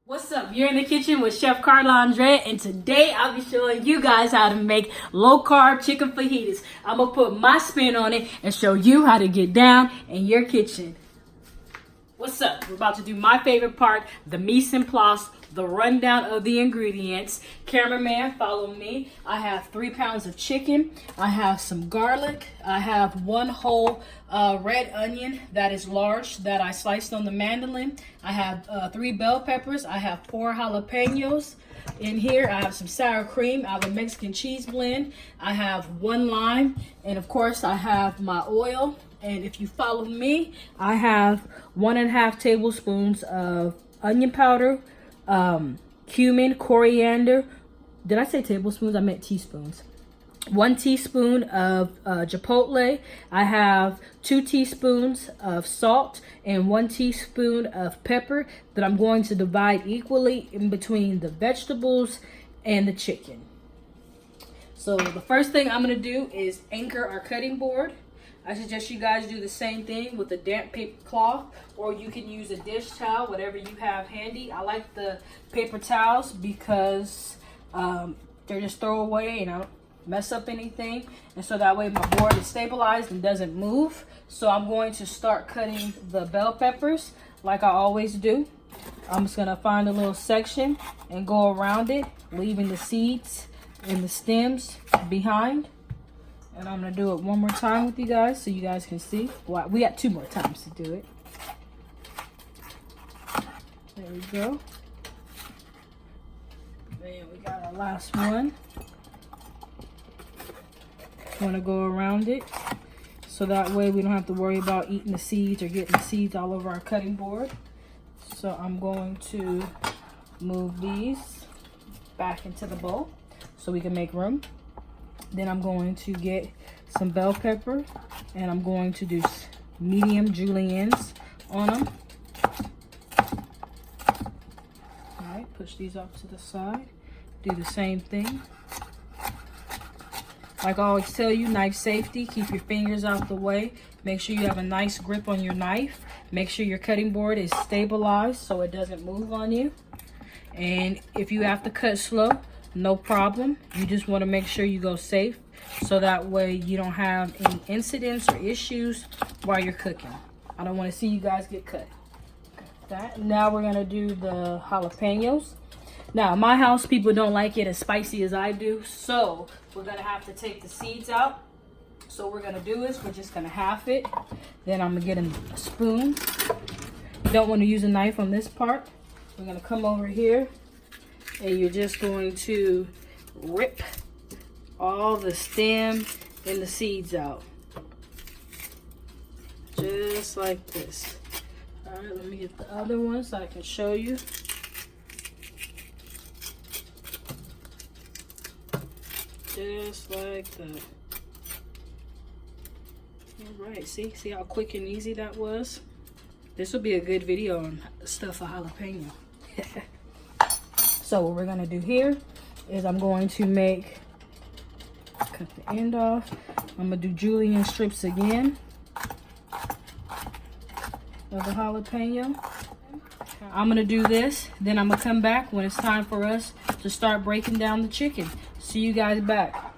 What's up? You're in the kitchen with Chef ChefCarlaAndrea, and today I'll be showing you guys how to make low-carb chicken fajitas. I'm going to put my spin on it and show you how to get down in your kitchen. What's up? We're about to do my favorite part, the mise en place, the rundown of the ingredients. Cameraman, follow me. I have 3 pounds of chicken. I have some garlic. I have 1 whole red onion that is large that I sliced on the mandolin. I have 3 bell peppers. I have 4 jalapenos. In here, I have some sour cream. I have a Mexican cheese blend. I have 1 lime. And of course, I have my oil. And if you follow me, I have 1.5 tablespoons of onion powder, cumin, coriander. Did I say tablespoons? I meant teaspoons. 1 teaspoon of chipotle. I have 2 teaspoons of salt and 1 teaspoon of pepper that I'm going to divide equally in between the vegetables and the chicken. So the first thing I'm going to do is anchor our cutting board. I suggest you guys do the same thing with a damp paper cloth, or you can use a dish towel, whatever you have handy. I like the paper towels because they're just throwaway and I don't mess up anything. And so that way my board is stabilized and doesn't move. So I'm going to start cutting the bell peppers like I always do. I'm just going to find a little section and go around it, leaving the seeds and the stems behind. And I'm going to do it one more time with you guys so you guys can see. Well, we got 2 more times to do it. There we go. And we got our last one. Want to go around it so that way we don't have to worry about eating the seeds or getting the seeds all over our cutting board. So I'm going to move these back into the bowl so we can make room. Then I'm going to get some bell pepper and I'm going to do medium juliennes on them. All right, push these off to the side. Do the same thing. Like I always tell you, knife safety, keep your fingers out the way. Make sure you have a nice grip on your knife. Make sure your cutting board is stabilized so it doesn't move on you. And if you have to cut slow, no problem. You just want to make sure you go safe so that way you don't have any incidents or issues while you're cooking. I don't want to see you guys get cut. That. Now we're going to do the jalapenos. Now, in my house, people don't like it as spicy as I do, so we're going to have to take the seeds out. So what we're going to do is we're just going to half it. Then I'm going to get a spoon. You don't want to use a knife on this part. We're going to come over here. And you're just going to rip all the stem and the seeds out. Just like this. All right, let me get the other one so I can show you. Just like that. All right, see how quick and easy that was? This will be a good video on stuff a jalapeno. So what we're going to do here is I'm going to cut the end off. I'm going to do julienne strips again of the jalapeno. I'm going to do this. Then I'm going to come back when it's time for us to start breaking down the chicken. See you guys back. All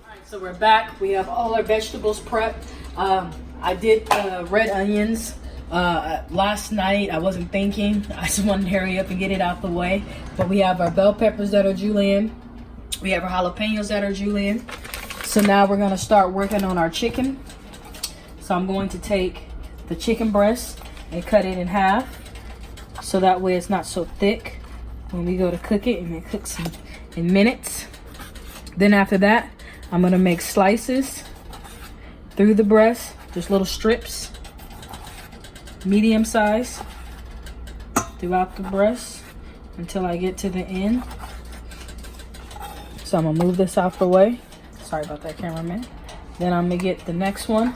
right, so we're back. We have all our vegetables prepped. I did red onions. Last night I wasn't thinking. I just wanted to hurry up and get it out the way. But we have our bell peppers that are julienne. We have our jalapenos that are julienne. So now we're going to start working on our chicken. So I'm going to take the chicken breast and cut it in half. So that way it's not so thick when we go to cook it, and it cooks in minutes. Then after that, I'm going to make slices through the breast. Just little strips. Medium size throughout the breast until I get to the end. So I'm gonna move this out the way. Sorry about that, cameraman. Then I'm gonna get the next one.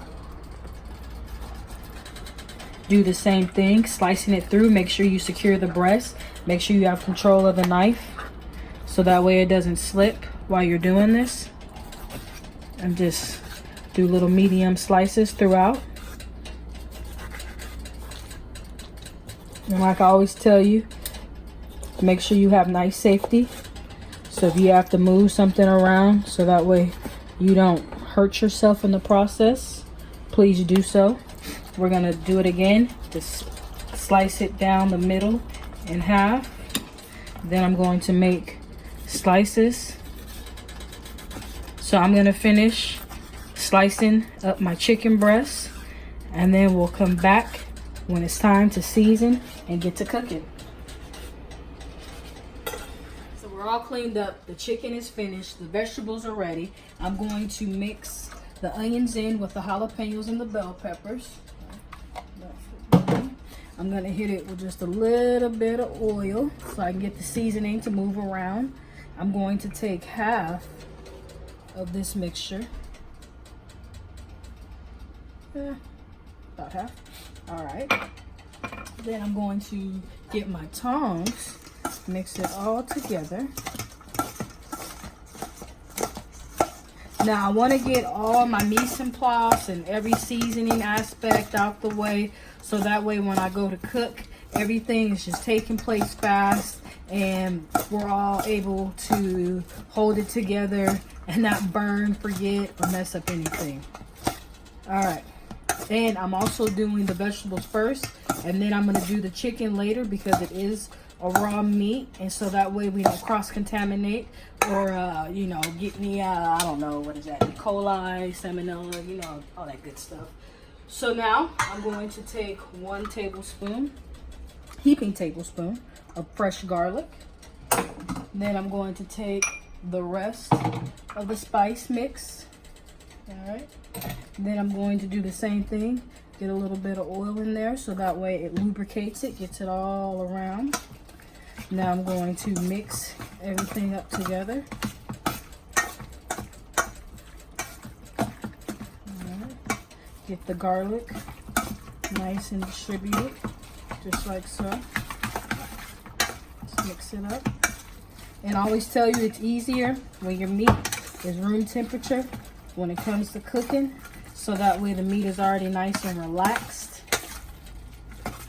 Do the same thing, slicing it through. Make sure you secure the breast. Make sure you have control of the knife so that way it doesn't slip while you're doing this. And just do little medium slices throughout. And like I always tell you, Make sure you have nice safety. So if you have to move something around, so that way you don't hurt yourself in the process, please do so. We're gonna do it again. Just slice it down the middle in half. Then I'm going to make slices. So I'm gonna finish slicing up my chicken breast, and then we'll come back when it's time to season and get to cooking. So we're all cleaned up. The chicken is finished. The vegetables are ready. I'm going to mix the onions in with the jalapenos and the bell peppers. I'm gonna hit it with just a little bit of oil so I can get the seasoning to move around. I'm going to take half of this mixture. About half. All right. Then I'm going to get my tongs, mix it all together. Now I want to get all my mise en place and every seasoning aspect out the way, so that way when I go to cook, everything is just taking place fast and we're all able to hold it together and not burn, forget, or mess up anything. All right. And I'm also doing the vegetables first, and then I'm going to do the chicken later because it is a raw meat, and so that way we don't cross-contaminate or, you know, get any, I don't know, what is that, E. coli, salmonella, you know, all that good stuff. So now I'm going to take 1 tablespoon, heaping tablespoon of fresh garlic. Then I'm going to take the rest of the spice mix. All right. Then I'm going to do the same thing. Get a little bit of oil in there so that way it lubricates it, gets it all around. Now I'm going to mix everything up together. All right. Get the garlic nice and distributed, just like so. Just mix it up. And I always tell you it's easier when your meat is room temperature when it comes to cooking, so that way the meat is already nice and relaxed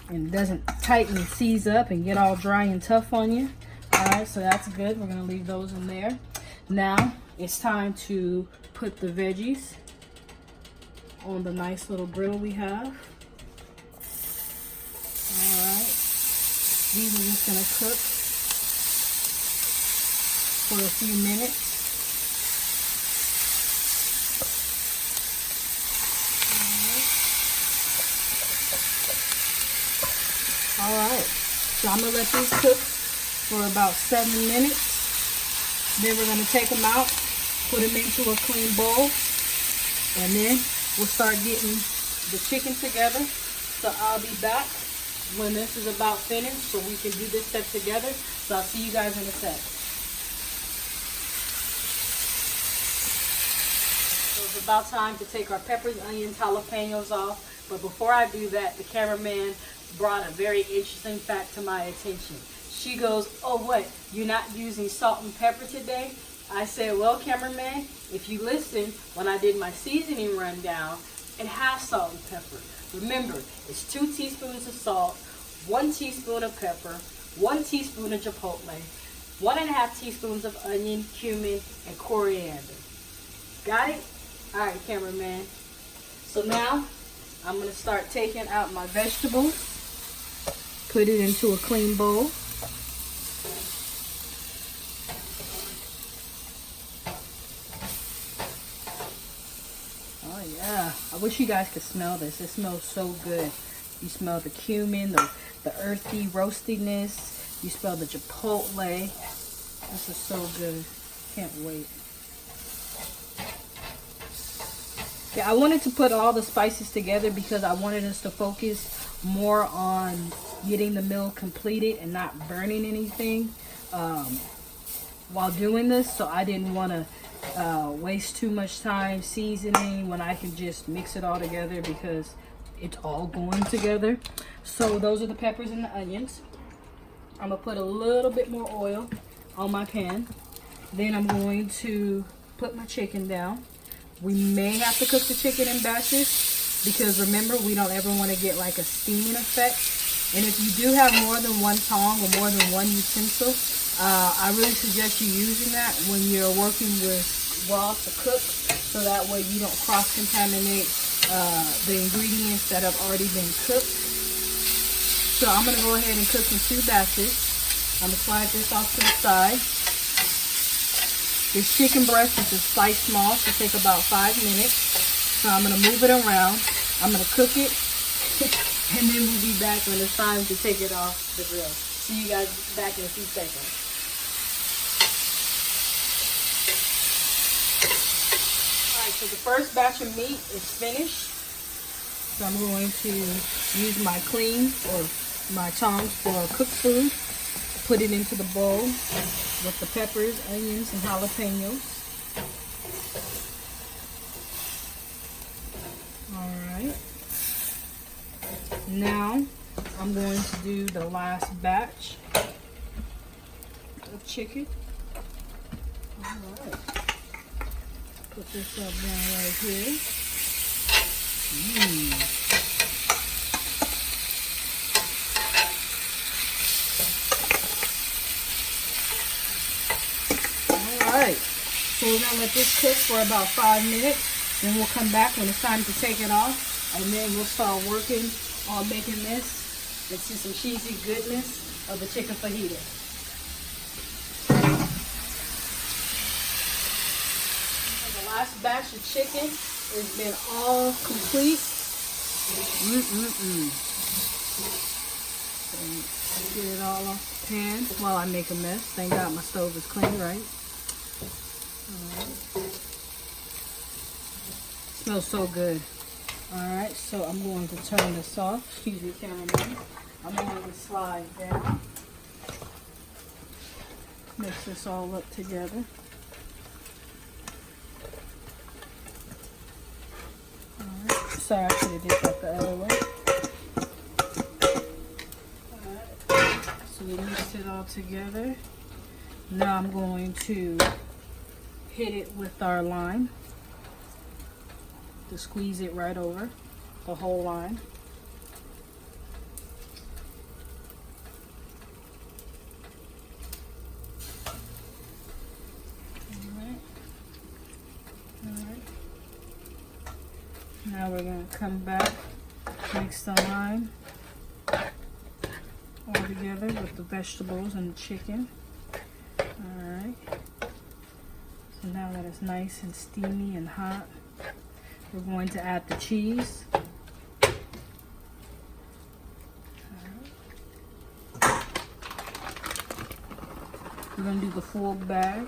and doesn't tighten and seize up and get all dry and tough on you. All right, so that's good. We're gonna leave those in there. Now it's time to put the veggies on the nice little griddle we have. All right, these are just gonna cook for a few minutes. All right, so I'm gonna let these cook for about 7 minutes. Then we're gonna take them out, put them into a clean bowl, and then we'll start getting the chicken together. So I'll be back when this is about finished so we can do this step together. So I'll see you guys in a sec. So it's about time to take our peppers, onions, jalapenos off. But before I do that, the cameraman brought a very interesting fact to my attention. She goes, "Oh, what? You're not using salt and pepper today?" I said, "Well, cameraman, if you listen when I did my seasoning rundown, it has salt and pepper. Remember, it's 2 teaspoons of salt, 1 teaspoon of pepper, 1 teaspoon of chipotle, 1.5 teaspoons of onion, cumin, and coriander. Got it? All right, cameraman. So now I'm going to start taking out my vegetables. Put it into a clean bowl. Oh yeah, I wish you guys could smell this. It smells so good. You smell the cumin, the earthy roastiness. You smell the chipotle. This is so good. Can't wait. Yeah, I wanted to put all the spices together because I wanted us to focus more on getting the meal completed and not burning anything while doing this. So I didn't want to waste too much time seasoning when I can just mix it all together because it's all going together. So those are the peppers and the onions. I'm going to put a little bit more oil on my pan. Then I'm going to put my chicken down. We may have to cook the chicken in batches because remember, we don't ever want to get like a steaming effect And if you do have more than one tong or more than one utensil, I really suggest you using that when you're working with broth to cook, so that way you don't cross-contaminate the ingredients that have already been cooked. So I'm going to go ahead and cook in 2 batches. I'm going to slide this off to the side. This chicken breast is just sliced small, so take about 5 minutes. So I'm going to move it around. I'm going to cook it, and then we'll be back when it's time to take it off the grill. See you guys back in a few seconds. Alright, so the first batch of meat is finished. So I'm going to use my clean or my tongs for cooked food. Put it into the bowl with the peppers, onions, and jalapenos. Alright. Now I'm going to do the last batch of chicken. Alright. Put this up down right here. Alright, so we're going to let this cook for about 5 minutes. Then we'll come back when it's time to take it off. And then we'll start working on making this and see some cheesy goodness of the chicken fajita. The last batch of chicken has been all complete. Get it all off the pan while I make a mess. Thank God my stove is clean, right? Smells so good. Alright, so I'm going to turn this off. Excuse me, cameraman. I'm going to slide down. Mix this all up together. Alright, sorry I could have did that the other way. Alright, so we mixed it all together. Now I'm going to hit it with our lime to squeeze it right over the whole lime. Alright. Now we're going to come back, mix the lime all together with the vegetables and the chicken. Alright. So now that it's nice and steamy and hot, we're going to add the cheese. We're going to do the full bag,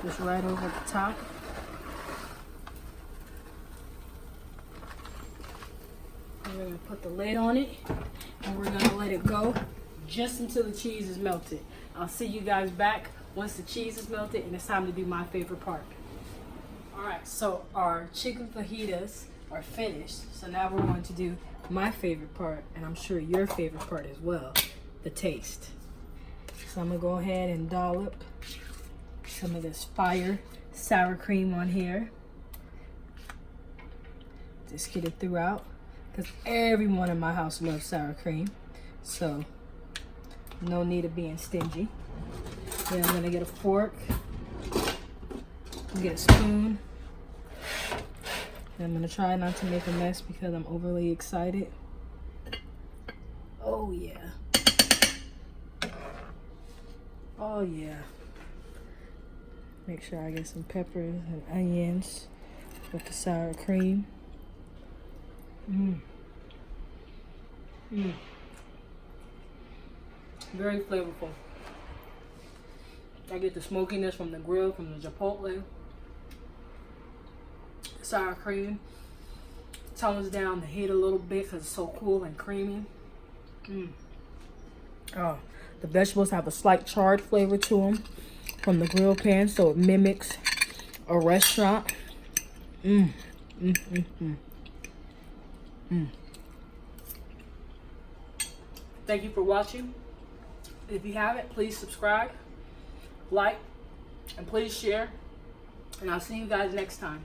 just right over the top. And we're going to put the lid on it, and we're going to let it go just until the cheese is melted. I'll see you guys back once the cheese is melted and it's time to do my favorite part. Alright, so our chicken fajitas are finished. So now we're going to do my favorite part, and I'm sure your favorite part as well, the taste. So I'm going to go ahead and dollop some of this fire sour cream on here. Just get it throughout, because everyone in my house loves sour cream. So no need of being stingy. Then I'm going to get a fork, get a spoon. And I'm going to try not to make a mess because I'm overly excited. Oh yeah. Oh yeah. Make sure I get some peppers and onions with the sour cream. Very flavorful. I get the smokiness from the grill, from the chipotle. Sour cream tones down the heat a little bit because it's so cool and creamy. Oh, the vegetables have a slight charred flavor to them from the grill pan, so it mimics a restaurant. Thank you for watching. If you haven't, please subscribe, like, and please share. And I'll see you guys next time.